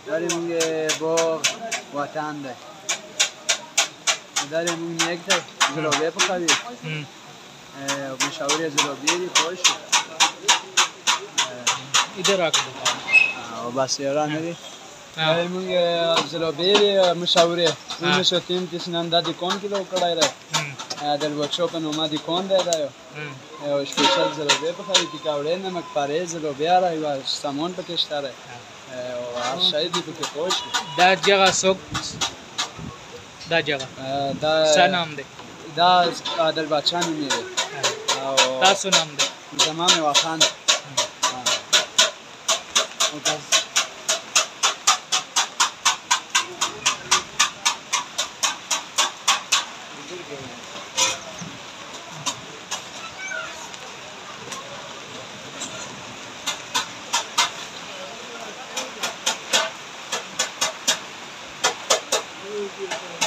داریم یه باغ وطن ده داریم اون یک ده زلابه پکاوی مشاوری زلابیه پاش इधर आके بس یاران ندی داریم اون زلابه مشاوری اون شتیم تیسنان دادی کون کیلو کڑای ره در ورکشاپ نوما دی کون ده ده اسپیشال زلابه پکاوی پیکاوڑه نمک پاره زلابه آره و سامان پکشتاره هر شای دی پکه پاش دا जगह सोक دا जगह دا सा नाम दे دا عادل بادشاه نومیده تاسو नाम दे زمان واخان Thank you.